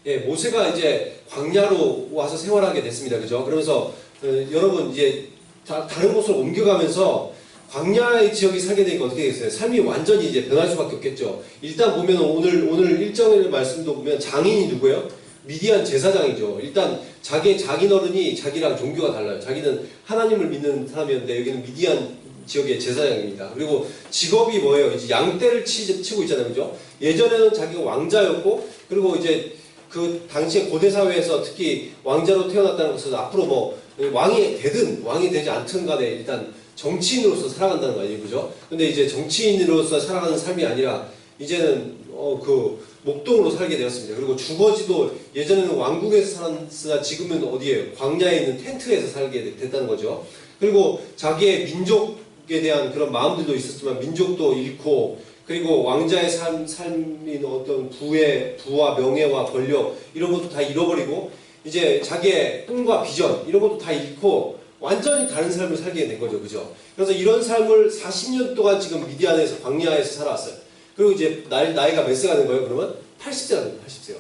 예, 모세가 이제 광야로 와서 생활하게 됐습니다. 그죠? 그러면서 여러분 이제 다른 곳으로 옮겨가면서 광야의 지역이 살게 되니까 어떻게 되겠어요? 삶이 완전히 이제 변할 수밖에 없겠죠. 일단 보면 오늘 일정의 말씀도 보면 장인이 누구예요? 미디안 제사장이죠. 일단 자기너른이 자기랑 종교가 달라요. 자기는 하나님을 믿는 사람이었는데 여기는 미디안 지역의 제사장입니다. 그리고 직업이 뭐예요? 이제 양떼를 치고 있잖아요. 그죠? 예전에는 자기가 왕자였고, 그리고 이제 그 당시에 고대 사회에서 특히 왕자로 태어났다는 것은 앞으로 뭐 왕이 되든 왕이 되지 않든 간에 일단 정치인으로서 살아간다는 거 아니에요. 그죠? 근데 이제 정치인으로서 살아가는 삶이 아니라 이제는 그 목동으로 살게 되었습니다. 그리고 주거지도 예전에는 왕궁에서 살았으나 지금은 어디에요? 광야에 있는 텐트에서 살게 됐다는 거죠. 그리고 자기의 민족에 대한 그런 마음들도 있었지만 민족도 잃고, 그리고 왕자의 삶인 어떤 부와 명예와 권력 이런 것도 다 잃어버리고 이제 자기의 꿈과 비전 이런 것도 다 잃고 완전히 다른 삶을 살게 된 거죠. 그죠? 그래서 이런 삶을 40년 동안 지금 미디안에서 광야에서 살아왔어요. 그리고 이제 나이가 몇 세가 된 거예요? 그러면 80세가 됩니다. 80세가.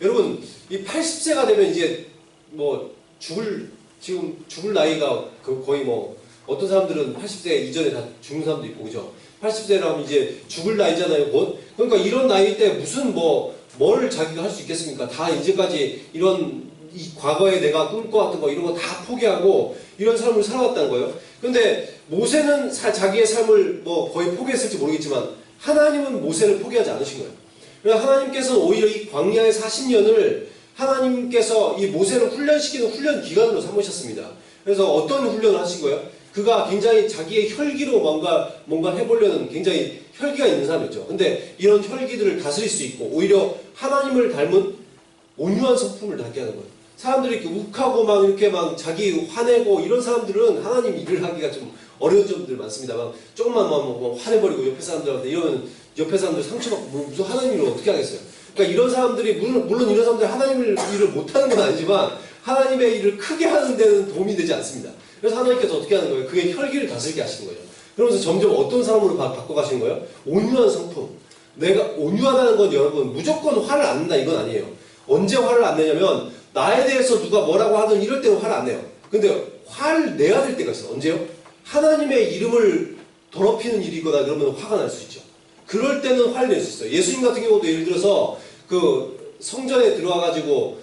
여러분 이 80세가 되면 이제 뭐 죽을 나이가 거의 뭐 어떤 사람들은 80세 이전에 다 죽는 사람도 있고, 그죠? 80세라면 이제 죽을 나이잖아요, 곧. 그러니까 이런 나이 때 무슨 뭘 자기가 할 수 있겠습니까? 다 이제까지 이 과거에 내가 꿈꿔왔던 거 이런 거 다 포기하고 이런 삶을 살아왔다는 거예요. 근데 모세는 자기의 삶을 뭐 거의 포기했을지 모르겠지만 하나님은 모세를 포기하지 않으신 거예요. 그래서 하나님께서는 오히려 이 광야의 40년을 하나님께서 이 모세를 훈련시키는 훈련 기간으로 삼으셨습니다. 그래서 어떤 훈련을 하신 거예요? 그가 굉장히 자기의 혈기로 뭔가 해보려는 굉장히 혈기가 있는 사람이었죠. 근데 이런 혈기들을 다스릴 수 있고 오히려 하나님을 닮은 온유한 성품을 갖게 하는 거예요. 사람들이 이렇게 욱하고 이렇게 자기 화내고 이런 사람들은 하나님 일을 하기가 좀 어려운 점들이 많습니다. 조금만 화내버리고 옆에 사람들한테 이러면 옆에 사람들 상처받고 무슨 하나님 일을 어떻게 하겠어요. 그러니까 이런 사람들이 물론 이런 사람들이 하나님의 일을 못하는 건 아니지만 하나님의 일을 크게 하는 데는 도움이 되지 않습니다. 그래서 하나님께서 어떻게 하는 거예요? 그의 혈기를 다스리게 하시는 거예요. 그러면서 점점 어떤 사람으로 바꿔가시는 거예요? 온유한 성품. 내가 온유하다는 건 여러분 무조건 화를 안 낸다 이건 아니에요. 언제 화를 안 내냐면 나에 대해서 누가 뭐라고 하든 이럴 때는 화를 안 내요. 근데 화를 내야 될 때가 있어요. 언제요? 하나님의 이름을 더럽히는 일이거나 그러면 화가 날 수 있죠. 그럴 때는 화를 낼 수 있어요. 예수님 같은 경우도 예를 들어서 그 성전에 들어와가지고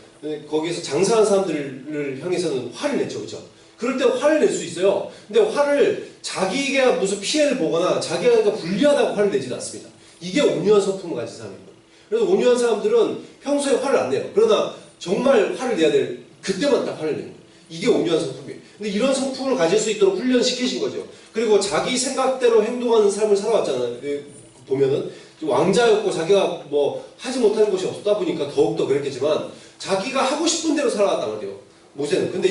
거기에서 장사하는 사람들을 향해서는 화를 냈죠. 그렇죠? 그럴 때 화를 낼 수 있어요. 근데 화를 자기가 무슨 피해를 보거나 자기가 불리하다고 화를 내지 않습니다. 이게 온유한 성품을 가진 사람입니다. 그래서 온유한 사람들은 평소에 화를 안 내요. 그러나 정말 화를 내야 될 그때만 딱 화를 내는 거예요. 이게 온유한 성품이에요. 근데 이런 성품을 가질 수 있도록 훈련시키신 거죠. 그리고 자기 생각대로 행동하는 삶을 살아왔잖아요. 보면은 왕자였고 자기가 하지 못하는 것이 없다 보니까 더욱더 그랬겠지만 자기가 하고 싶은 대로 살아왔단 말이에요. 모세는. 근데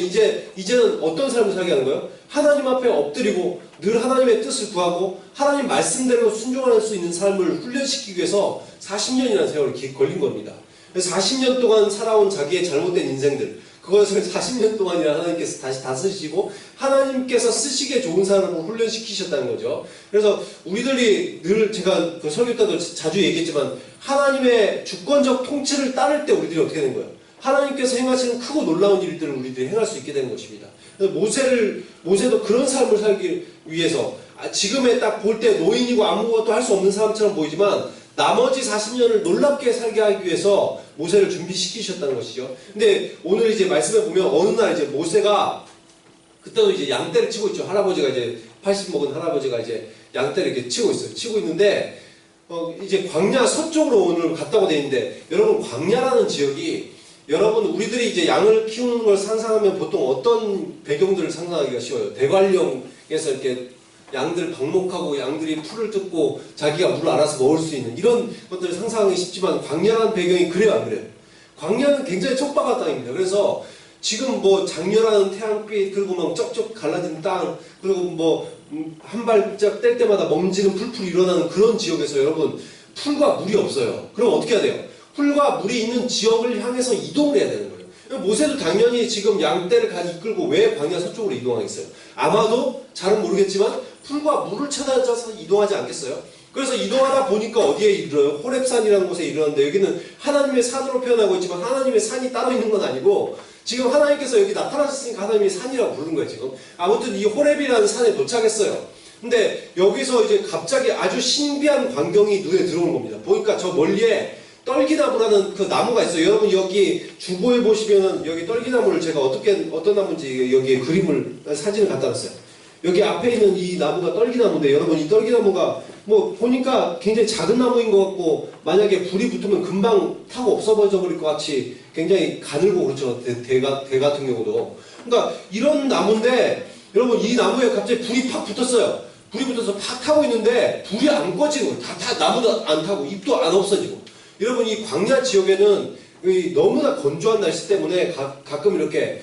이제는 어떤 삶을 살게 하는 거예요? 하나님 앞에 엎드리고 늘 하나님의 뜻을 구하고 하나님 말씀대로 순종할 수 있는 삶을 훈련시키기 위해서 40년이라는 세월이 걸린 겁니다. 그래서 40년 동안 살아온 자기의 잘못된 인생들, 그것을 40년 동안이나 하나님께서 다시 다스리시고 하나님께서 쓰시기에 좋은 사람으로 훈련시키셨다는 거죠. 그래서 우리들이 늘 제가 그 설교 때도 자주 얘기했지만 하나님의 주권적 통치를 따를 때 우리들이 어떻게 되는 거예요? 하나님께서 행하시는 크고 놀라운 일들을 우리들이 행할 수 있게 되는 것입니다. 그래서 모세도 그런 삶을 살기 위해서 지금에 딱 볼 때 노인이고 아무것도 할 수 없는 사람처럼 보이지만 나머지 40년을 놀랍게 살게 하기 위해서 모세를 준비시키셨다는 것이죠. 근데 오늘 이제 말씀에 보면 어느 날 이제 모세가 그때도 이제 양떼를 치고 있죠. 할아버지가 이제 80 먹은 할아버지가 이제 양떼를 이렇게 치고 있어요. 치고 있는데 이제 광야 서쪽으로 오늘 갔다고 돼 있는데 여러분 광야라는 지역이 여러분 우리들이 이제 양을 키우는 걸 상상하면 보통 어떤 배경들을 상상하기가 쉬워요. 대관령에서 이렇게 양들 방목하고 양들이 풀을 뜯고 자기가 물을 알아서 먹을 수 있는 이런 것들을 상상하기 쉽지만 광야라는 배경이 그래요 안 그래요? 광야는 굉장히 촉박한 땅입니다. 그래서 지금 장렬한 태양빛 그리고 쩍쩍 갈라진 땅 그리고 한 발짝 뗄 때마다 먼지는 풀풀 일어나는 그런 지역에서 여러분 풀과 물이 없어요. 그럼 어떻게 해야 돼요? 풀과 물이 있는 지역을 향해서 이동을 해야 되는 거예요. 모세도 당연히 지금 양떼를 이끌고 왜 광야 서쪽으로 이동하겠어요? 아마도 잘은 모르겠지만 풀과 물을 찾아서 이동하지 않겠어요? 그래서 이동하다 보니까 어디에 이르러요? 호렙산이라는 곳에 이르렀는데 여기는 하나님의 산으로 표현하고 있지만 하나님의 산이 따로 있는 건 아니고 지금 하나님께서 여기 나타나셨으니까 하나님의 산이라고 부르는 거예요 지금. 아무튼 이 호렙이라는 산에 도착했어요. 근데 여기서 이제 갑자기 아주 신비한 광경이 눈에 들어오는 겁니다. 보니까 저 멀리에 떨기나무라는 그 나무가 있어요. 여러분 여기 주보에 보시면은 여기 떨기나무를 제가 어떤 나무인지 여기에 그림을 사진을 갖다 놨어요. 여기 앞에 있는 이 나무가 떨기나무인데 여러분 이 떨기나무가 뭐 보니까 굉장히 작은 나무인 것 같고 만약에 불이 붙으면 금방 타고 없어져 버릴 것 같이 굉장히 가늘고 그렇죠. 대 같은 경우도. 그러니까 이런 나무인데 여러분 이 나무에 갑자기 불이 팍 붙었어요. 불이 붙어서 팍 타고 있는데 불이 안 꺼지고 나무도 안 타고 잎도 안 없어지고. 여러분 이 광야 지역에는 너무나 건조한 날씨 때문에 가끔 이렇게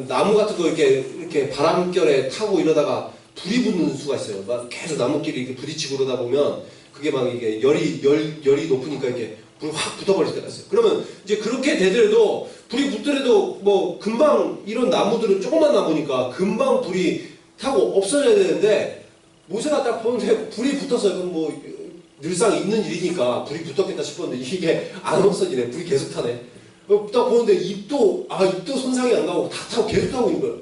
나무 같은 거 이렇게 바람결에 타고 이러다가 불이 붙는 수가 있어요. 막 계속 나무끼리 이렇게 부딪히고 그러다 보면 그게 막 이게 열이 높으니까 이렇게 불이 확 붙어버릴 때가 있어요. 그러면 이제 그렇게 되더라도 불이 붙더라도 뭐 금방 이런 나무들은 조그만 나무니까 금방 불이 타고 없어져야 되는데 모세가 딱 보는데 불이 붙었어요. 그럼 뭐 늘상 있는 일이니까 불이 붙었겠다 싶었는데 이게 안 없어지네. 불이 계속 타네. 딱 보는데 잎도 손상이 안 가고 다 타고 계속 타고 있는 거예요.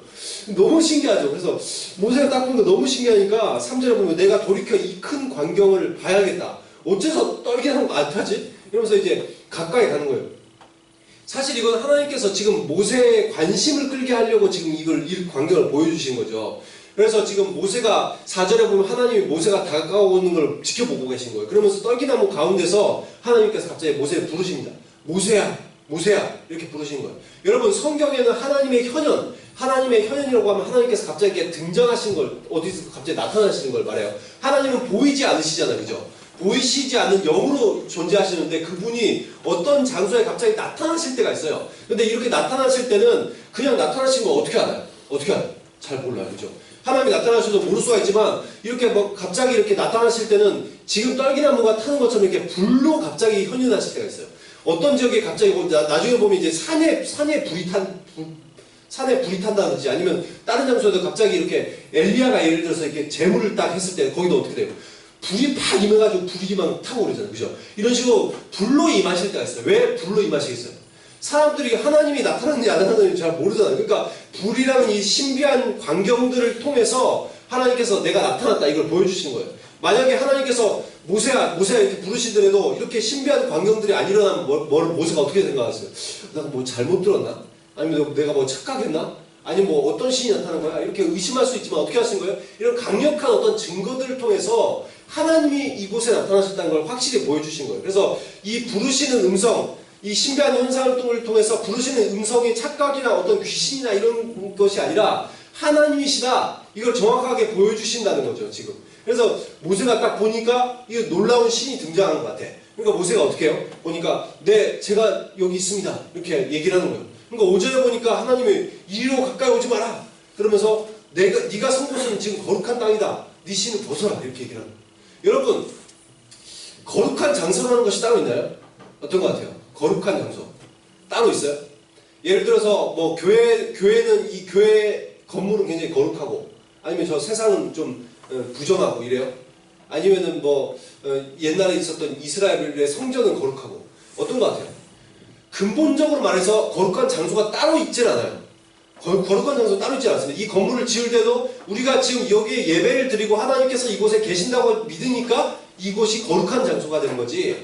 너무 신기하죠. 그래서 모세가 딱 보니까 너무 신기하니까 3절에 보면 내가 돌이켜 이 큰 광경을 봐야겠다. 어째서 떨기나무가 안 타지? 이러면서 이제 가까이 가는 거예요. 사실 이건 하나님께서 지금 모세의 관심을 끌게 하려고 지금 이 광경을 보여주신 거죠. 그래서 지금 모세가 4절에 보면 하나님이 모세가 다가오는 걸 지켜보고 계신 거예요. 그러면서 떨기나무 가운데서 하나님께서 갑자기 모세를 부르십니다. 모세야, 모세야 이렇게 부르시는 거예요. 여러분 성경에는 하나님의 현현이라고 하면 하나님께서 갑자기 이렇게 등장하신 걸 어디서 갑자기 나타나시는 걸 말해요. 하나님은 보이지 않으시잖아요. 그죠? 보이시지 않는 영으로 존재하시는데 그분이 어떤 장소에 갑자기 나타나실 때가 있어요. 근데 이렇게 나타나실 때는 그냥 나타나신 거 어떻게 알아요? 어떻게 알아요? 잘 몰라요. 그죠? 하나님이 나타나셔도 모를 수가 있지만 이렇게 뭐 갑자기 이렇게 나타나실 때는 지금 떨기나무가 타는 것처럼 이렇게 불로 갑자기 현현하실 때가 있어요. 어떤 지역에 갑자기 나중에 보면 이제 산에 불이 탄다든지 아니면 다른 장소에도 갑자기 이렇게 엘리야가 예를 들어서 이렇게 재물을 딱 했을 때 거기도 어떻게 돼요? 불이 팍 임해가지고 불이 막 타고 그러잖아요. 그죠? 이런 식으로 불로 임하실 때가 있어요. 왜 불로 임하시겠어요? 사람들이 하나님이 나타났는지 안 나타났는지 잘 모르잖아요. 그러니까 불이라는 이 신비한 광경들을 통해서 하나님께서 내가 나타났다 이걸 보여주시는 거예요. 만약에 하나님께서 모세야 이렇게 부르시더라도 이렇게 신비한 광경들이 안 일어나면 모세가 어떻게 생각하세요? 내가 뭐 잘못 들었나? 아니면 내가 뭐 착각했나? 아니면 뭐 어떤 신이 나타난 거야? 이렇게 의심할 수 있지만 어떻게 하신 거예요? 이런 강력한 어떤 증거들을 통해서 하나님이 이곳에 나타나셨다는 걸 확실히 보여주신 거예요. 그래서 이 부르시는 음성, 이 신비한 현상을 통해서 부르시는 음성이 착각이나 어떤 귀신이나 이런 것이 아니라 하나님이시다. 이걸 정확하게 보여주신다는 거죠, 지금. 그래서 모세가 딱 보니까 이 놀라운 신이 등장한 것 같아. 그러니까 모세가 어떻게 해요? 보니까 제가 여기 있습니다. 이렇게 얘기를 하는 거예요. 그러니까 5절에 보니까 하나님이 이리로 가까이 오지 마라. 그러면서 네가 선 곳은 지금 거룩한 땅이다. 네 신을 벗어라. 이렇게 얘기를 하는 거예요. 여러분 거룩한 장소라는 것이 따로 있나요? 어떤 것 같아요? 거룩한 장소 따로 있어요? 예를 들어서 뭐 교회는 이 교회 건물은 굉장히 거룩하고 아니면 저 세상은 좀 부정하고 이래요? 아니면은 뭐 옛날에 있었던 이스라엘의 성전은 거룩하고 어떤 것 같아요? 근본적으로 말해서 거룩한 장소가 따로 있질 않아요. 거룩한 장소 따로 있지 않습니다. 이 건물을 지을 때도 우리가 지금 여기에 예배를 드리고 하나님께서 이곳에 계신다고 믿으니까 이곳이 거룩한 장소가 되는 거지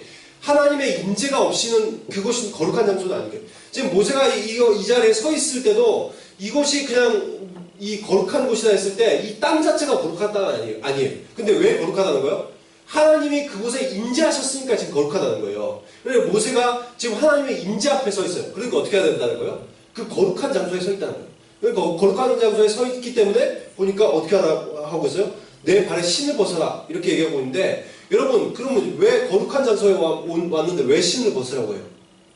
하나님의 임재가 없이는 그곳이 거룩한 장소는 아니에요. 지금 모세가 이 자리에 서 있을 때도 이곳이 그냥 이 거룩한 곳이다 했을 때 이 땅 자체가 거룩한 땅은 아니에요. 근데 왜 거룩하다는 거예요? 하나님이 그곳에 임재하셨으니까 지금 거룩하다는 거예요. 그래서 모세가 지금 하나님의 임재 앞에 서 있어요. 그러니까 어떻게 해야 된다는 거예요? 그 거룩한 장소에 서 있다는 거예요. 그러니까 거룩한 장소에 서 있기 때문에 보니까 어떻게 하고 있어요? 내 발에 신을 벗어라 이렇게 얘기하고 있는데 여러분 그러면 왜 거룩한 장소에 왔는데 왜 신을 벗으라고 해요?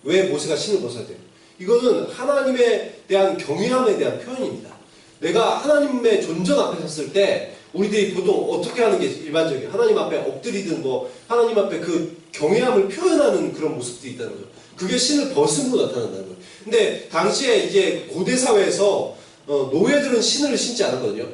왜 모세가 신을 벗어야 돼요? 이거는 하나님에 대한 경외함에 대한 표현입니다. 내가 하나님의 존전 앞에 섰을 때 우리들이 보통 어떻게 하는 게 일반적이에요? 하나님 앞에 엎드리든 뭐 하나님 앞에 그 경외함을 표현하는 그런 모습들이 있다는 거죠. 그게 신을 벗음으로 나타난다는 거예요. 근데 당시에 이제 고대 사회에서 노예들은 신을 신지 않았거든요.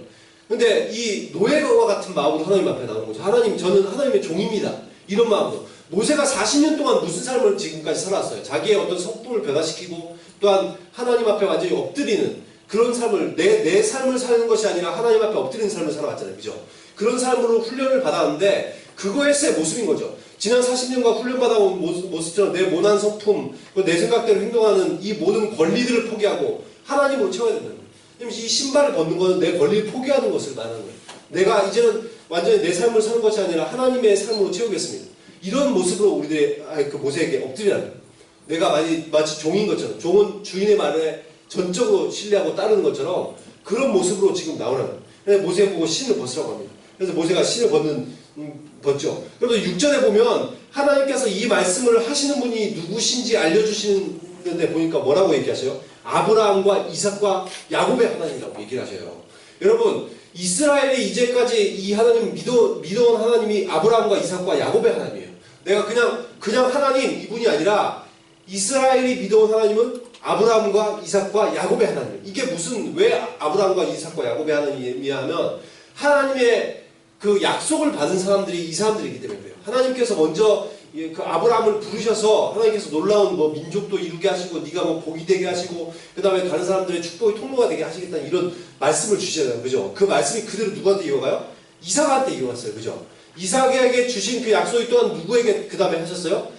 근데 이 노예와 같은 마음으로 하나님 앞에 나오는 거죠. 하나님, 저는 하나님의 종입니다. 이런 마음으로. 모세가 40년 동안 무슨 삶을 지금까지 살았어요? 자기의 어떤 성품을 변화시키고 또한 하나님 앞에 완전히 엎드리는 그런 삶을 내 삶을 사는 것이 아니라 하나님 앞에 엎드리는 삶을 살아왔잖아요. 그죠? 그런 삶으로 훈련을 받았는데 그거에서의 모습인 거죠. 지난 40년간 훈련받아온 모습처럼 내 모난 성품, 내 생각대로 행동하는 이 모든 권리들을 포기하고 하나님으로 채워야 된다는 거예요. 왜냐면 이 신발을 벗는 것은 내 권리를 포기하는 것을 말하는 거예요. 내가 이제는 완전히 내 삶을 사는 것이 아니라 하나님의 삶으로 채우겠습니다. 이런 모습으로 우리들의 그 모세에게 엎드리라는 거예요. 내가 마치 종인 것처럼, 종은 주인의 말에 전적으로 신뢰하고 따르는 것처럼 그런 모습으로 지금 나오라는 거예요. 그래서 모세 보고 신을 벗으라고 합니다. 그래서 모세가 신을 벗죠. 그래서 6절에 보면 하나님께서 이 말씀을 하시는 분이 누구신지 알려주시는데 보니까 뭐라고 얘기하세요? 아브라함과 이삭과 야곱의 하나님이라고 얘기를 하셔요. 여러분, 이스라엘이 이제까지 이 하나님 믿어온 하나님이 아브라함과 이삭과 야곱의 하나님이에요. 내가 그냥 하나님 이분이 아니라 이스라엘이 믿어온 하나님은 아브라함과 이삭과 야곱의 하나님. 이게 왜 아브라함과 이삭과 야곱의 하나님이냐 하면 하나님의 그 약속을 받은 사람들이 이 사람들이기 때문에 그래요. 하나님께서 먼저 그 아브라함을 부르셔서 하나님께서 놀라운 민족도 이루게 하시고 네가 복이 되게 하시고 그 다음에 다른 사람들의 축복의 통로가 되게 하시겠다는 이런 말씀을 주시잖아요. 그죠? 그 말씀이 그대로 누구한테 이어가요? 이삭한테 이어갔어요. 그죠? 이삭에게 주신 그 약속이 또한 누구에게 그 다음에 하셨어요?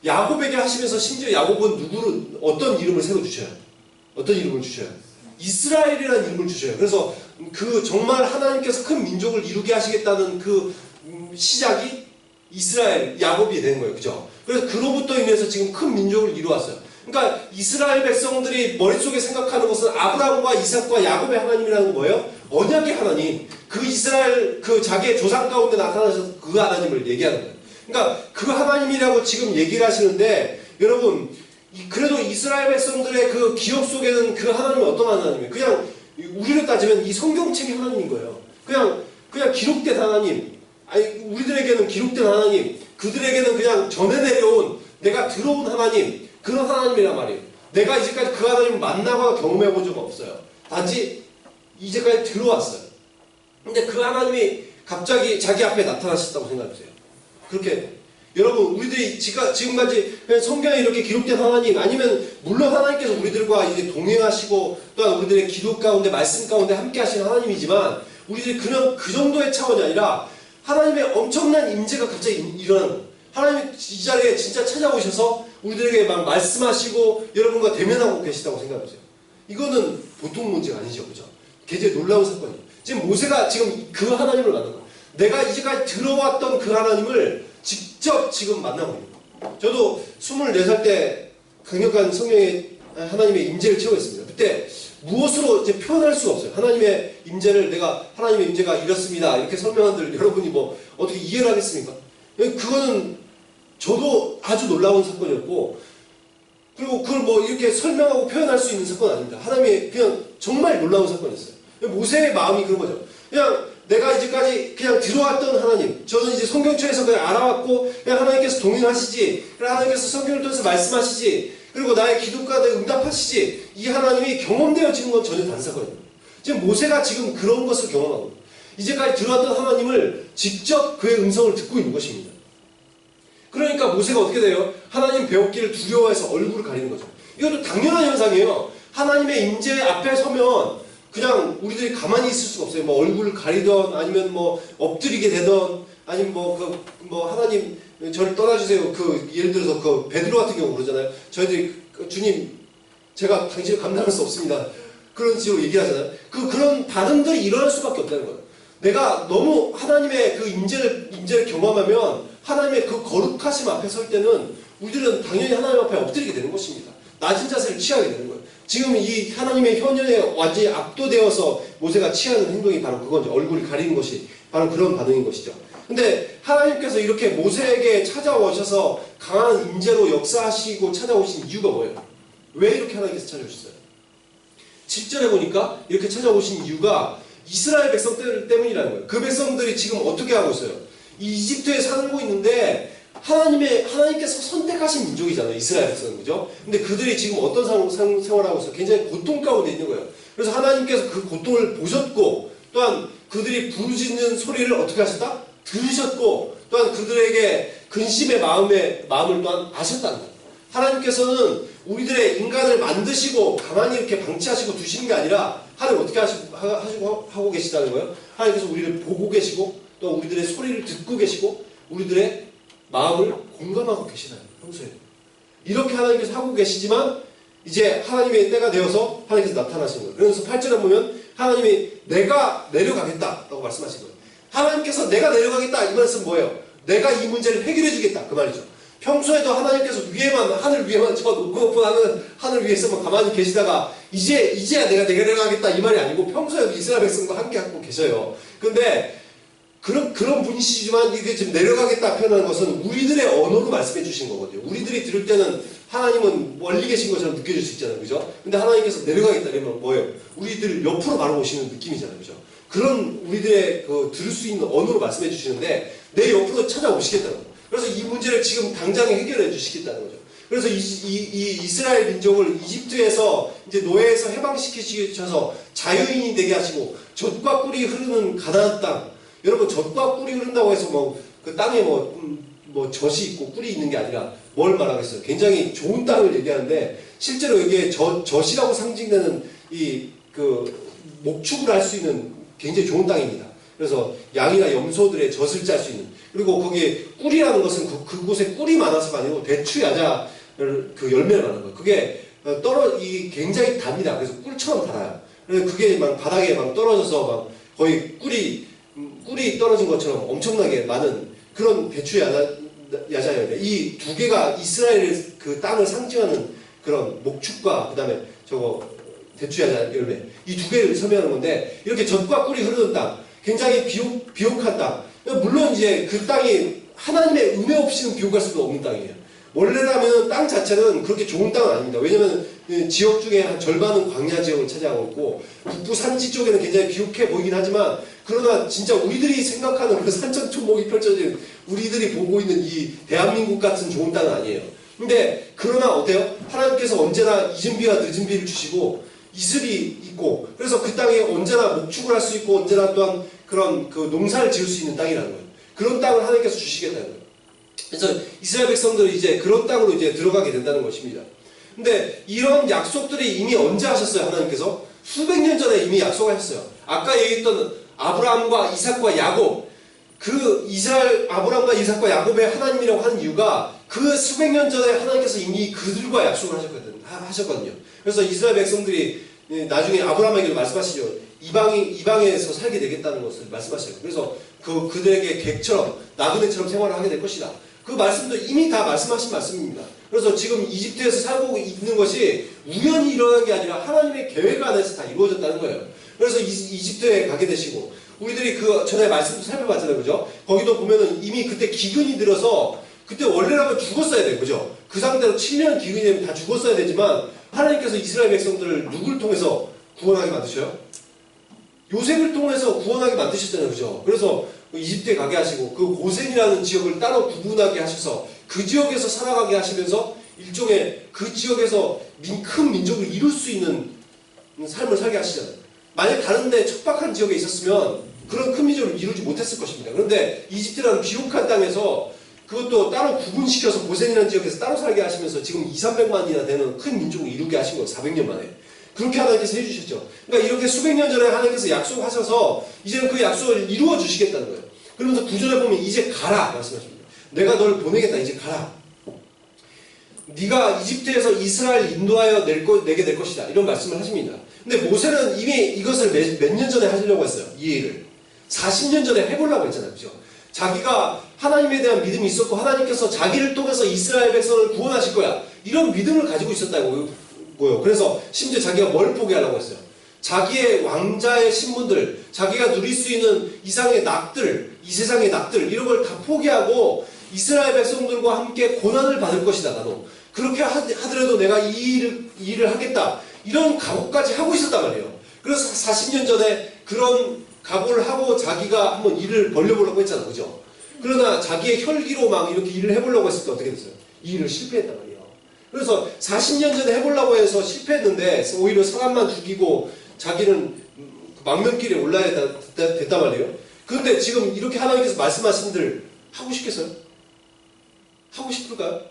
야곱에게 하시면서 심지어 야곱은 어떤 이름을 새로 주셔요? 어떤 이름을 주셔요? 이스라엘이라는 이름을 주셔요. 그래서 그 정말 하나님께서 큰 민족을 이루게 하시겠다는 그 시작이 이스라엘, 야곱이 된 거예요. 그죠? 그래서 그로부터 인해서 지금 큰 민족을 이루었어요. 그러니까 이스라엘 백성들이 머릿속에 생각하는 것은 아브라함과 이삭과 야곱의 하나님이라는 거예요. 언약의 하나님, 그 이스라엘, 그 자기의 조상 가운데 나타나셔서 그 하나님을 얘기하는 거예요. 그러니까 그 하나님이라고 지금 얘기를 하시는데 여러분, 그래도 이스라엘 백성들의 그 기억 속에는 그 하나님이 어떤 하나님이에요? 그냥 우리로 따지면 이 성경책의 하나님인 거예요. 그냥 기록된 하나님. 아니, 우리들에게는 기록된 하나님, 그들에게는 그냥 전해 내려온 내가 들어온 하나님, 그런 하나님이란 말이에요. 내가 이제까지 그 하나님을 만나거나 경험해 본 적 없어요. 단지 이제까지 들어왔어요. 근데 그 하나님이 갑자기 자기 앞에 나타나셨다고 생각해보세요. 그렇게 여러분, 우리들이 지금까지 성경에 이렇게 기록된 하나님, 아니면 물론 하나님께서 우리들과 이제 동행하시고 또한 우리들의 기도 가운데 말씀 가운데 함께 하시는 하나님이지만 우리들이 그냥 그 정도의 차원이 아니라 하나님의 엄청난 임재가 갑자기 일어나는 거예요. 하나님이 이 자리에 진짜 찾아오셔서 우리들에게 막 말씀하시고 여러분과 대면하고 계시다고 생각해보세요. 이거는 보통 문제가 아니죠. 그죠? 굉장히 놀라운 사건이에요. 지금 모세가 지금 그 하나님을 만난 거예요. 내가 이제까지 들어왔던 그 하나님을 직접 지금 만나고 있는 거예요. 저도 24살 때 강력한 성령의 하나님의 임재를 체험했습니다. 그때 무엇으로 이제 표현할 수가 없어요. 하나님의 임재를 내가 하나님의 임재가 이렇습니다. 이렇게 설명한들 여러분이 어떻게 이해를 하겠습니까? 그거는 저도 아주 놀라운 사건이었고, 그리고 그걸 이렇게 설명하고 표현할 수 있는 사건은 아닙니다. 하나님의 그냥 정말 놀라운 사건이었어요. 모세의 마음이 그런 거죠. 그냥 내가 이제까지 그냥 들어왔던 하나님, 저는 이제 성경책에서 그냥 알아왔고, 그냥 하나님께서 동행하시지, 하나님께서 성경을 통해서 말씀하시지, 그리고 나의 기도가 응답하시지, 이 하나님이 경험되어지는 건 전혀 다른 사건입니다. 지금 모세가 지금 그런 것을 경험하고 이제까지 들어왔던 하나님을 직접 그의 음성을 듣고 있는 것입니다. 그러니까 모세가 어떻게 돼요? 하나님 배웠기를 두려워해서 얼굴을 가리는 거죠. 이것도 당연한 현상이에요. 하나님의 임재 앞에 서면 그냥 우리들이 가만히 있을 수가 없어요. 얼굴을 가리던 아니면 엎드리게 되던 아니면 하나님 저를 떠나주세요. 예를 들어서 베드로 같은 경우 그러잖아요. 저희들이 주님 제가 당신을 감당할 수 없습니다. 그런 식으로 얘기하잖아요. 그런 반응들이 일어날 수밖에 없다는 거예요. 내가 너무 하나님의 그 임재를 경험하면 하나님의 그 거룩하심 앞에 설 때는 우리들은 당연히 하나님 앞에 엎드리게 되는 것입니다. 낮은 자세를 취하게 되는 거예요. 지금 이 하나님의 현현에 완전히 압도되어서 모세가 취하는 행동이 바로 그건죠. 얼굴을 가리는 것이 바로 그런 반응인 것이죠. 근데 하나님께서 이렇게 모세에게 찾아오셔서 강한 임재로 역사하시고 찾아오신 이유가 뭐예요? 왜 이렇게 하나님께서 찾아오셨어요? 7절에 보니까 이렇게 찾아오신 이유가 이스라엘 백성들 때문이라는 거예요. 그 백성들이 지금 어떻게 하고 있어요? 이 이집트에 살고 있는데 하나님께서 선택하신 민족이잖아요. 이스라엘 백성은. 그죠? 근데 그들이 지금 어떤 생활하고 있어요? 굉장히 고통 가운데 있는 거예요. 그래서 하나님께서 그 고통을 보셨고 또한 그들이 부르짖는 소리를 어떻게 하셨다? 들으셨고 또한 그들에게 근심의 마음을 또한 아셨다는 거예요. 하나님께서는 우리들의 인간을 만드시고 가만히 이렇게 방치하시고 두시는 게 아니라 하나님 어떻게 하고 계시다는 거예요? 하나님께서 우리를 보고 계시고 또 우리들의 소리를 듣고 계시고 우리들의 마음을 공감하고 계시나요? 평소에. 이렇게 하나님께서 하고 계시지만 이제 하나님의 때가 되어서 하나님께서 나타나시는 거예요. 그래서 8절에 보면 하나님이 내가 내려가겠다라고 말씀하신 거예요. 하나님께서 내가 내려가겠다 이 말씀은 뭐예요? 내가 이 문제를 해결해 주겠다 그 말이죠. 평소에도 하나님께서 하늘 위에만 저 높고 하늘 위에서만 가만히 계시다가 이제야 내가 내려가겠다 이 말이 아니고 평소에도 이스라엘 백성과 함께 하고 계셔요. 근데 그런 분이시지만 이게 지금 내려가겠다 표현하는 것은 우리들의 언어로 말씀해 주신 거거든요. 우리들이 들을 때는 하나님은 멀리 계신 것처럼 느껴질 수 있잖아요. 그죠? 근데 하나님께서 내려가겠다 이러면 뭐예요? 우리들 옆으로 바라보시는 느낌이잖아요. 그죠? 그런 우리들의 들을 수 있는 언어로 말씀해 주시는데 내 옆으로 찾아오시겠다는 거예요. 그래서 이 문제를 지금 당장에 해결해 주시겠다는 거죠. 그래서 이 이스라엘 민족을 이집트에서 이제 노예에서 해방시키셔서 자유인이 되게 하시고 젖과 꿀이 흐르는 가나안 땅. 여러분 젖과 꿀이 흐른다고 해서 그 땅에 젖이 있고 꿀이 있는 게 아니라 뭘 말하겠어요? 굉장히 좋은 땅을 얘기하는데 실제로 여기에 젖이라고 상징되는 목축을 할 수 있는 굉장히 좋은 땅입니다. 그래서 양이나 염소들의 젖을 짤 수 있는 그리고 거기에 꿀이라는 것은 그곳에 꿀이 많아서가 아니고 대추 야자 그 열매를 말하는 거예요. 그게 굉장히 답니다. 그래서 꿀처럼 달아요. 그래서 그게 막 바닥에 막 떨어져서 막 거의 꿀이 떨어진 것처럼 엄청나게 많은 그런 대추 야자 열매. 이 두 개가 이스라엘의 그 땅을 상징하는 그런 목축과 그 다음에 대추 야자 열매. 이 두 개를 설명하는 건데 이렇게 젖과 꿀이 흐르는 땅. 굉장히 비옥한 땅. 물론 이제 그 땅이 하나님의 은혜 없이는 비옥할 수도 없는 땅이에요. 원래라면 땅 자체는 그렇게 좋은 땅은 아닙니다. 왜냐면 지역 중에 한 절반은 광야 지역을 차지하고 있고 북부 산지 쪽에는 굉장히 비옥해 보이긴 하지만 그러나 진짜 우리들이 생각하는 그 산천초목이 펼쳐진 우리들이 보고 있는 이 대한민국 같은 좋은 땅은 아니에요. 근데 그러나 어때요? 하나님께서 언제나 잊은 비와 늦은 비를 주시고 이슬이 있고 그래서 그 땅에 언제나 목축을 할 수 있고 언제나 또한 그런 농사를 지을 수 있는 땅이라는 거예요. 그런 땅을 하나님께서 주시겠다는 거예요. 그래서 이스라엘 백성들이 이제 그런 땅으로 이제 들어가게 된다는 것입니다. 근데 이런 약속들이 이미 언제 하셨어요? 하나님께서 수백 년 전에 이미 약속하셨어요. 아까 얘기했던 아브라함과 이삭과 야곱 아브라함과 이삭과 야곱의 하나님이라고 하는 이유가 그 수백 년 전에 하나님께서 이미 그들과 약속을 하셨거든요. 그래서 이스라엘 백성들이 나중에 아브라함에게도 말씀하시죠. 이방에서 살게 되겠다는 것을 말씀하셔요. 그래서 그들에게 객처럼 나그네처럼 생활을 하게 될 것이다. 그 말씀도 이미 다 말씀하신 말씀입니다. 그래서 지금 이집트에서 살고 있는 것이 우연히 일어난 게 아니라 하나님의 계획 안에서 다 이루어졌다는 거예요. 그래서 이집트에 가게 되시고 우리들이 그 전에 말씀도 살펴봤잖아요. 그죠? 거기도 보면은 이미 그때 기근이 들어서 그때 원래라면 죽었어야 돼요. 그죠? 그 상태로 7년 기근이 되면 다 죽었어야 되지만 하나님께서 이스라엘 백성들을 누굴 통해서 구원하게 만드셔요? 요셉을 통해서 구원하게 만드셨잖아요. 그죠? 그래서 이집트에 가게 하시고 그 고센이라는 지역을 따로 구분하게 하셔서 그 지역에서 살아가게 하시면서 일종의 그 지역에서 큰 민족을 이룰 수 있는 삶을 살게 하시잖아요. 만약 다른 데 척박한 지역에 있었으면 그런 큰 민족을 이루지 못했을 것입니다. 그런데 이집트라는 비옥한 땅에서 그것도 따로 구분시켜서 고센이라는 지역에서 따로 살게 하시면서 지금 200~300만이나 되는 큰 민족을 이루게 하신 거예요. 400년 만에. 그렇게 하나님께서 해주셨죠. 그러니까 이렇게 수백 년 전에 하나님께서 약속하셔서 이제는 그 약속을 이루어 주시겠다는 거예요. 그러면서 구절에 보면 이제 가라 말씀하십니다. 내가 널 보내겠다. 이제 가라. 네가 이집트에서 이스라엘 인도하여 내게 낼 것이다. 이런 말씀을 하십니다. 근데 모세는 이미 이것을 몇 년 전에 하려고 했어요. 이 일을. 40년 전에 해보려고 했잖아요. 그죠? 자기가 하나님에 대한 믿음이 있었고 하나님께서 자기를 통해서 이스라엘 백성을 구원하실 거야. 이런 믿음을 가지고 있었다고요. 그래서 심지어 자기가 뭘 포기하려고 했어요? 자기의 왕자의 신분들, 자기가 누릴 수 있는 이상의 낙들, 이 세상의 낙들 이런 걸 다 포기하고 이스라엘 백성들과 함께 고난을 받을 것이다. 나도. 그렇게 하더라도 내가 이 일을 하겠다. 이런 각오까지 하고 있었단 말이에요. 그래서 40년 전에 그런 각오를 하고 자기가 한번 일을 벌려보려고 했잖아. 그죠? 그러나 자기의 혈기로 막 이렇게 일을 해보려고 했을 때 어떻게 됐어요? 이 일을 실패했단 말이에요. 그래서 40년 전에 해보려고 해서 실패했는데 오히려 사람만 죽이고 자기는 망명길에 올라야 됐단 말이에요. 그런데 지금 이렇게 하나님께서 말씀하신 들 하고 싶겠어요? 하고 싶을까요?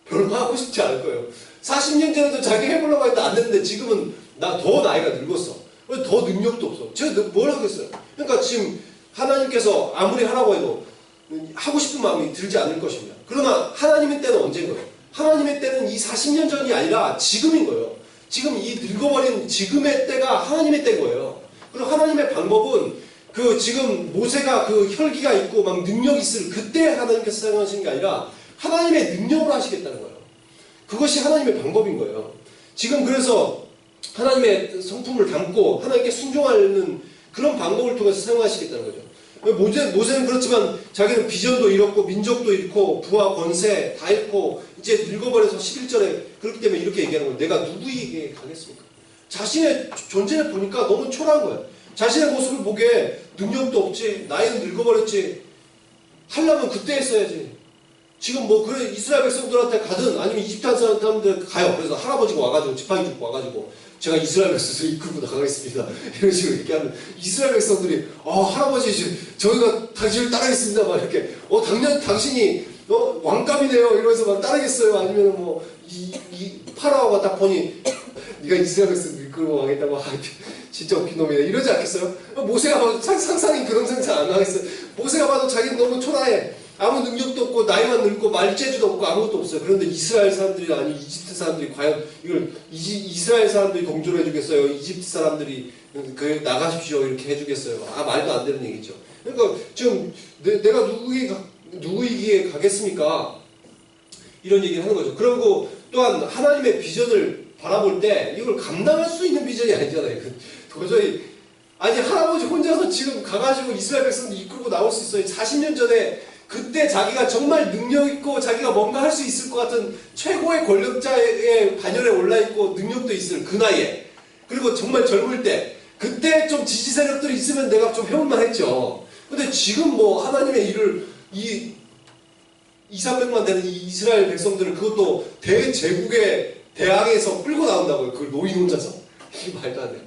별로 하고 싶지 않을 거예요. 40년 전에도 자기 해보려고 했는데 안 됐는데 지금은 나 더 나이가 늙었어. 더 능력도 없어. 제가 뭘 하겠어요? 그러니까 지금 하나님께서 아무리 하라고 해도 하고 싶은 마음이 들지 않을 것입니다. 그러나 하나님의 때는 언제인 거예요? 하나님의 때는 이 40년 전이 아니라 지금인 거예요. 지금 이 늙어버린 지금의 때가 하나님의 때인 거예요. 그리고 하나님의 방법은 그 지금 모세가 그 혈기가 있고 막 능력이 있을 그때 하나님께서 사용하시는 게 아니라 하나님의 능력으로 하시겠다는 거예요. 그것이 하나님의 방법인 거예요. 지금 그래서 하나님의 성품을 담고 하나님께 순종하는 그런 방법을 통해서 사용하시겠다는 거죠. 모세는 그렇지만 자기는 비전도 잃었고 민족도 잃고 부와 권세 다 잃고 이제 늙어버려서 11절에 그렇기 때문에 이렇게 얘기하는 거예요. 내가 누구에게 가겠습니까? 자신의 존재를 보니까 너무 초라한 거예요. 자신의 모습을 보기에 능력도 없지, 나이는 늙어버렸지, 하려면 그때 했어야지. 지금 뭐 그래 이스라엘 백성들한테 가든 아니면 이집트 사람들 가요. 그래서 할아버지가 와가지고 지팡이 들고 와가지고 제가 이스라엘 백성들 이끌고 나가겠습니다. 이런 식으로 얘기하면 이스라엘 백성들이 할아버지 저희가 당신을 따르겠습니다. 막 이렇게 당연 당신이 왕감이네요. 이러면서 막 따르겠어요. 아니면 뭐 이 파라오가 딱 보니 네가 이스라엘 백성들 이끌고 가겠다고 진짜 웃긴 놈이네. 이러지 않겠어요? 모세가 봐도 상상이 그런 상상 안 하겠어요. 모세가 봐도 자기는 너무 초라해. 아무 능력도 없고 나이만 늙고 말재주도 없고 아무것도 없어요. 그런데 이스라엘 사람들이 아니 이집트 사람들이 과연 이걸 이스라엘 사람들이 동조를 해주겠어요? 이집트 사람들이 나가십시오 이렇게 해주겠어요? 말도 안 되는 얘기죠. 그러니까 지금 내가 누구이기에 가겠습니까? 이런 얘기를 하는 거죠. 그리고 또한 하나님의 비전을 바라볼 때 이걸 감당할 수 있는 비전이 아니잖아요. 도저히 아니 할아버지 혼자서 지금 가가지고 이스라엘 백성들 이끌고 나올 수 있어요. 40년 전에 그때 자기가 정말 능력 있고 자기가 뭔가 할 수 있을 것 같은 최고의 권력자의 반열에 올라있고 능력도 있을 그 나이에 그리고 정말 젊을 때 그때 좀 지지 세력들이 있으면 내가 좀 해볼만 했죠. 근데 지금 뭐 하나님의 일을 200~300만 되는 이 이스라엘 백성들을 그것도 대제국의 대항에서 끌고 나온다고요. 그걸 노인 혼자서. 이게 말도 안 돼요.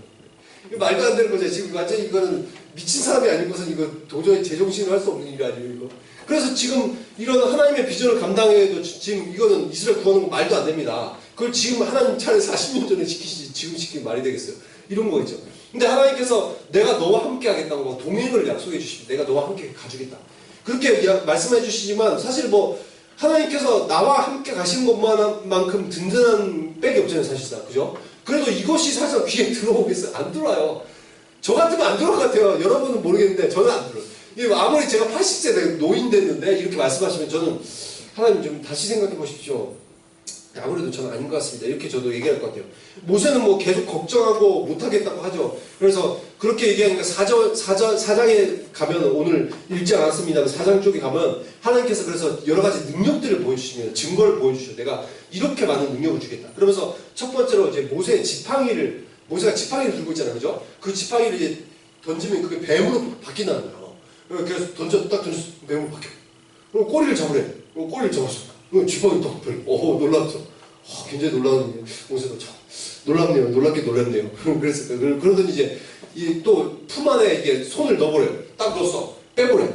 이거 말도 안 되는 거죠. 지금 완전히 이거는 미친 사람이 아니고선 이거 도저히 제정신으로 할 수 없는 일이 아니에요, 이거. 그래서 지금 이런 하나님의 비전을 감당해도 지금 이거는 이스라엘 구하는 거 말도 안 됩니다. 그걸 지금 하나님 차라리 40년 전에 시키시지 지금 시키면 말이 되겠어요. 이런 거겠죠. 근데 하나님께서 내가 너와 함께 하겠다고 동행을 약속해 주십니다. 내가 너와 함께 가주겠다. 그렇게 말씀해 주시지만 사실 뭐 하나님께서 나와 함께 가시는 것만큼 든든한 백이 없잖아요, 사실상. 그죠? 그래도 이것이 사실 귀에 들어오겠어요? 안 들어와요. 저 같으면 안 들어올 것 같아요. 여러분은 모르겠는데 저는 안 들어요. 아무리 제가 80세 노인 됐는데 이렇게 말씀하시면 저는 하나님 좀 다시 생각해 보십시오. 아무래도 저는 아닌 것 같습니다. 이렇게 저도 얘기할 것 같아요. 모세는 뭐 계속 걱정하고 못하겠다고 하죠. 그래서 그렇게 얘기하니까 4장에 가면 오늘 읽지 않았습니다. 4장 쪽에 가면 하나님께서 그래서 여러 가지 능력들을 보여주시면 증거를 보여주셔. 내가 이렇게 많은 능력을 주겠다. 그러면서 첫 번째로 이제 모세가 지팡이를 들고 있잖아요. 그죠? 그 지팡이를 이제 던지면 그게 뱀으로 바뀐다는 거예요. 그래서 딱 던져서 뱀으로 바뀌어. 그럼 꼬리를 잡으래. 꼬리를 잡았어. 지팡이 딱 뱀. 놀랍죠. 굉장히 놀라운 모세도 참 놀랍네요. 놀랍게 놀랐네요. 그랬을까. 그러더니 이제 또 품 안에 이게 손을 넣어버려요. 딱 넣었어. 빼보래.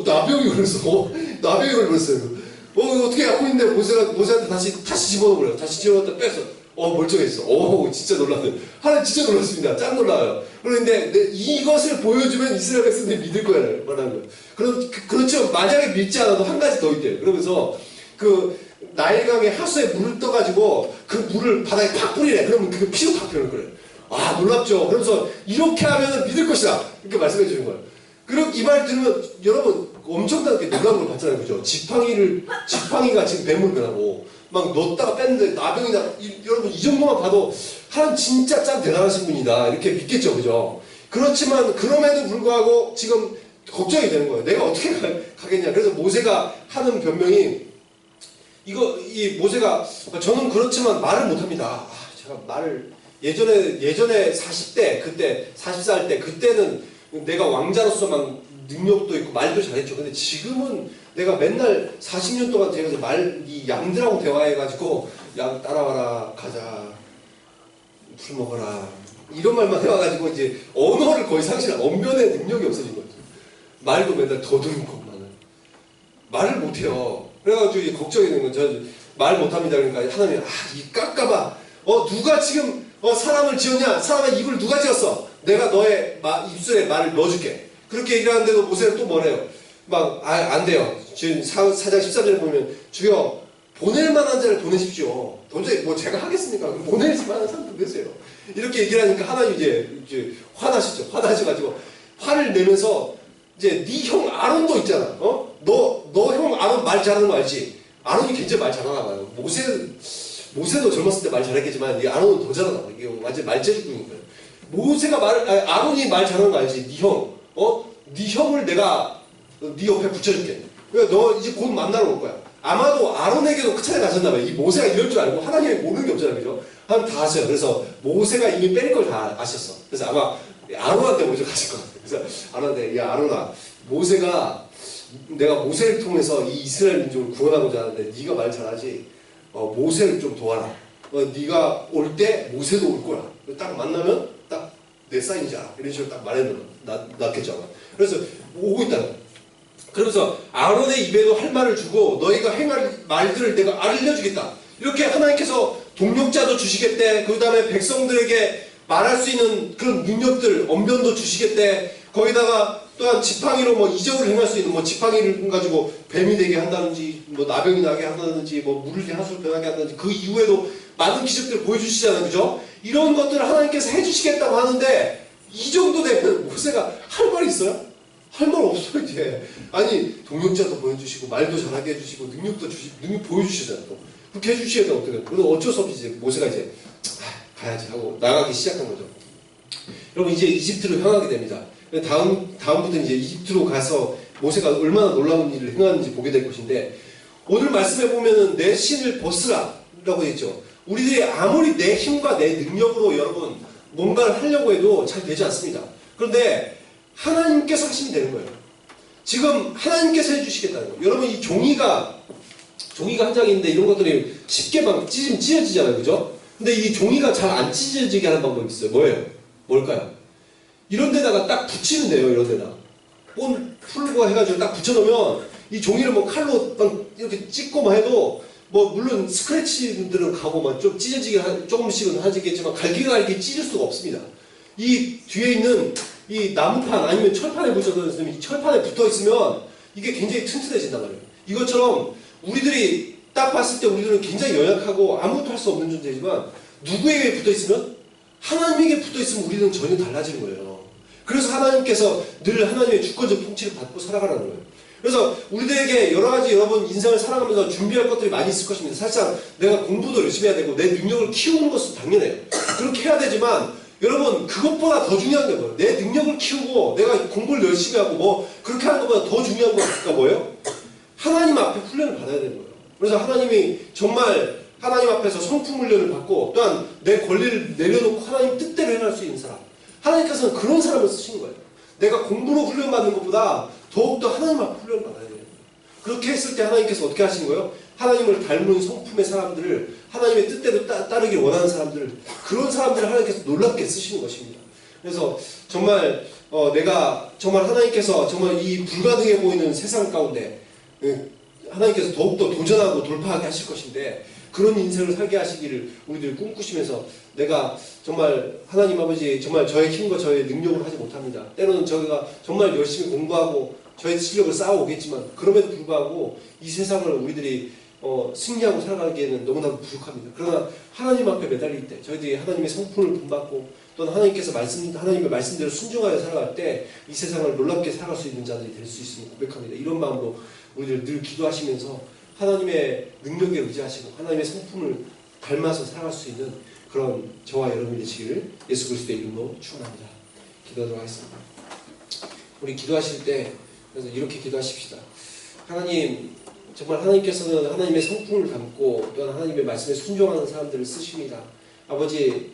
나병이 걸렸어. 나병이 걸렸어요. 이거 어떻게 하고 있는데 모세한테 다시 집어넣어버려요. 다시 집어넣었다 뺐어. 멀쩡했어. 진짜 놀랐네. 하나님 진짜 놀랐습니다. 짱 놀라요. 그런데 이것을 보여주면 이스라엘 백성들이 믿을 거야. 말하는 거예요. 그렇죠. 만약에 믿지 않아도 한 가지 더 있대요. 그러면서 그 나일강의 하수에 물을 떠가지고 그 물을 바닥에 팍 뿌리래. 그러면 그 피도 팍 피우는 거예요. 놀랍죠. 그러면서 이렇게 하면 믿을 것이다. 이렇게 말씀해 주는 거예요. 그리고 이 말 들으면 여러분 엄청나게 놀라운 걸 봤잖아요. 그죠? 지팡이가 지금 뱀을 변하고 막 넣었다가 뺐는데 나병이나 여러분 이 정도만 봐도 하나님 진짜 짱 대단하신 분이다. 이렇게 믿겠죠. 그죠? 그렇지만 그럼에도 불구하고 지금 걱정이 되는 거예요. 내가 어떻게 가겠냐. 그래서 모세가 하는 변명이 이 모세가 저는 그렇지만 말을 못합니다. 제가 말을 예전에 40대 그때 40살 때 그때는 내가 왕자로서 막 능력도 있고 말도 잘했죠. 근데 지금은 내가 맨날 40년 동안 제가 이 양들하고 대화해가지고 양 따라와라 가자 풀 먹어라 이런 말만 해와가지고 이제 언어를 거의 언변의 능력이 없어진 거죠. 말도 맨날 더듬고 말을 못해요. 그래가지고 이제 걱정이 되는 거죠. 저 말 못합니다. 그러니까 하나님이 이 깎아봐. 누가 지금 사람을 지었냐? 사람의 입을 누가 지었어? 내가 너의 입술에 말을 넣어줄게. 그렇게 얘기를 하는데도 모세는 또 뭐래요? 막 안 돼요. 지금 4장 13절에 보면 주여 보낼 만한 자를 보내십시오. 도저히 뭐 제가 하겠습니까? 보낼 만한 사람 보내세요. 이렇게 얘기를 하니까 하나님 이제 화나시죠. 화나셔가지고 화를 내면서 이제 네 형 아론도 있잖아. 너 형 아론 말 잘하는 거 알지? 아론이 굉장히 말 잘하나 봐요. 모세도 젊었을 때 말 잘했겠지만 이 아론은 더 잘하나 봐. 이게 완전 말재주꾼인 거예요. 아론이 말 잘하는 거 알지? 네 형. 네 형을 내가 네 옆에 붙여줄게. 그러니까 너 이제 곧 만나러 올 거야. 아마도 아론에게도 그 차례 가셨나 봐요. 이 모세가 이럴 줄 알고 하나님이 모르는 게 없잖아요. 그죠? 하나님 다 아셔요. 그래서 모세가 이미 뺄 걸 다 아셨어. 그래서 아마 아론한테 먼저 가실 것 같아요. 그래서 아론한테 야 아론아 내가 모세를 통해서 이 이스라엘 민족을 구원하고자 하는데 네가 말 잘하지. 모세를 좀 도와라. 네가 올 때 모세도 올 거야. 딱 만나면 딱 내 사인이지 않아. 이런 식으로 딱 말해놓으면 낫겠죠 아마. 그래서 오고 있다는 거야. 그러면서 아론의 입에도 할 말을 주고 너희가 행할 말들을 내가 알려주겠다. 이렇게 하나님께서 동력자도 주시겠대. 그 다음에 백성들에게 말할 수 있는 그런 능력들, 언변도 주시겠대. 거기다가 또한 지팡이로 뭐 이적을 행할 수 있는 지팡이를 가지고 뱀이 되게 한다든지 나병이 나게 한다든지 물이 하수를 변하게 한다든지 그 이후에도 많은 기적들을 보여주시잖아요. 그죠? 이런 것들을 하나님께서 해주시겠다고 하는데 이 정도 되면 모세가 할 말이 있어요? 할 말 없어 이제. 아니 동력자도 보여주시고 말도 잘하게 해주시고 능력 보여주시잖아요. 또 그렇게 해주시겠다 어떻게? 그래서 어쩔 수 없이 이제 모세가 이제 가야지 하고 나가기 시작한 거죠. 여러분 이제 이집트로 향하게 됩니다. 다음부터 이제 이집트로 가서 모세가 얼마나 놀라운 일을 행하는지 보게 될 것인데 오늘 말씀해 보면은 내 신을 벗으라라고 했죠. 우리들이 아무리 내 힘과 내 능력으로 여러분 뭔가를 하려고 해도 잘 되지 않습니다. 그런데 하나님께서 하시면 되는 거예요. 지금 하나님께서 해주시겠다는 거예요. 여러분 이 종이가 한 장이 있는데 이런 것들이 쉽게 막 찢어지잖아요. 그죠? 근데 이 종이가 잘 안 찢어지게 하는 방법이 있어요. 뭐예요? 뭘까요? 이런 데다가 딱 붙이면 돼요. 이런 데다. 본 풀고 해가지고 딱 붙여놓으면 이 종이를 칼로 막 이렇게 찍고 해도 물론 스크래치들은 가고 좀 찢어지게 조금씩은 하지겠지만 갈기갈기 찢을 수가 없습니다. 이 뒤에 있는 이 나무판 아니면 철판에 붙여서 이 철판에 붙어 있으면 이게 굉장히 튼튼해진단 말이에요. 이것처럼 우리들이 딱 봤을 때 우리들은 굉장히 연약하고 아무것도 할 수 없는 존재지만 누구에게 붙어 있으면 하나님에게 붙어 있으면 우리는 전혀 달라지는 거예요. 그래서 하나님께서 늘 하나님의 주권적 통치를 받고 살아가라는 거예요. 그래서 우리들에게 여러 가지 여러분 인생을 살아가면서 준비할 것들이 많이 있을 것입니다. 사실상 내가 공부도 열심히 해야 되고 내 능력을 키우는 것은 당연해요. 그렇게 해야 되지만 여러분 그것보다 더 중요한 게 뭐예요? 내 능력을 키우고 내가 공부를 열심히 하고 그렇게 하는 것보다 더 중요한 거가 뭐예요? 하나님 앞에 훈련을 받아야 되는 거예요. 그래서 하나님이 정말 하나님 앞에서 성품 훈련을 받고 또한 내 권리를 내려놓고 하나님 뜻대로 행할 수 있는 사람, 하나님께서는 그런 사람을 쓰신 거예요. 내가 공부로 훈련받는 것보다 더욱더 하나님 앞에 훈련을 받아야 돼요. 그렇게 했을 때 하나님께서 어떻게 하신 거예요? 하나님을 닮은 성품의 사람들을 하나님의 뜻대로 따르길 원하는 사람들을 그런 사람들을 하나님께서 놀랍게 쓰시는 것입니다. 그래서 정말 내가 정말 하나님께서 정말 이 불가능해 보이는 세상 가운데 하나님께서 더욱더 도전하고 돌파하게 하실 것인데 그런 인생을 살게 하시기를 우리들이 꿈꾸시면서 내가 정말 하나님 아버지 정말 저의 힘과 저의 능력으로 하지 못합니다. 때로는 저희가 정말 열심히 공부하고 저의 실력을 쌓아오겠지만 그럼에도 불구하고 이 세상을 우리들이 승리하고 살아가기에는 너무나도 부족합니다. 그러나 하나님 앞에 매달릴 때 저희들이 하나님의 성품을 본받고 또는 하나님께서 하나님의 말씀대로 순종하여 살아갈 때 이 세상을 놀랍게 살아갈 수 있는 자들이 될 수 있음을 고백합니다. 이런 마음으로 우리들 늘 기도하시면서 하나님의 능력에 의지하시고 하나님의 성품을 닮아서 살아갈 수 있는 그런 저와 여러분이 되시기를 예수 그리스도의 이름으로 축원합니다. 기도하도록 하겠습니다. 우리 기도하실 때 그래서 이렇게 기도하십시다. 하나님 정말 하나님께서는 하나님의 성품을 담고 또한 하나님의 말씀에 순종하는 사람들을 쓰십니다. 아버지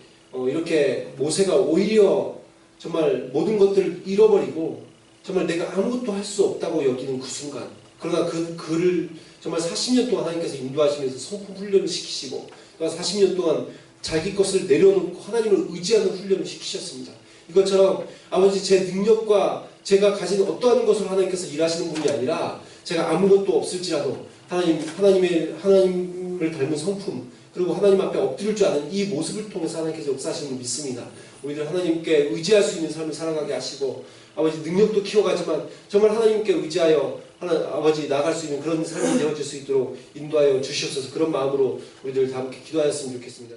이렇게 모세가 오히려 정말 모든 것들을 잃어버리고 정말 내가 아무것도 할 수 없다고 여기는 그 순간 그러나 그를 정말 40년 동안 하나님께서 인도하시면서 성품 훈련을 시키시고 또한 40년 동안 자기 것을 내려놓고 하나님을 의지하는 훈련을 시키셨습니다. 이것처럼 아버지 제 능력과 제가 가진 어떠한 것으로 하나님께서 일하시는 분이 아니라 제가 아무것도 없을지라도 하나님을 닮은 성품, 그리고 하나님 앞에 엎드릴 줄 아는 이 모습을 통해서 하나님께서 역사하시는 걸 믿습니다. 우리들 하나님께 의지할 수 있는 삶을 살아가게 하시고, 아버지 능력도 키워가지만 정말 하나님께 의지하여 아버지 나아갈 수 있는 그런 삶이 되어질 수 있도록 인도하여 주시옵소서. 그런 마음으로 우리들 다 함께 기도하였으면 좋겠습니다.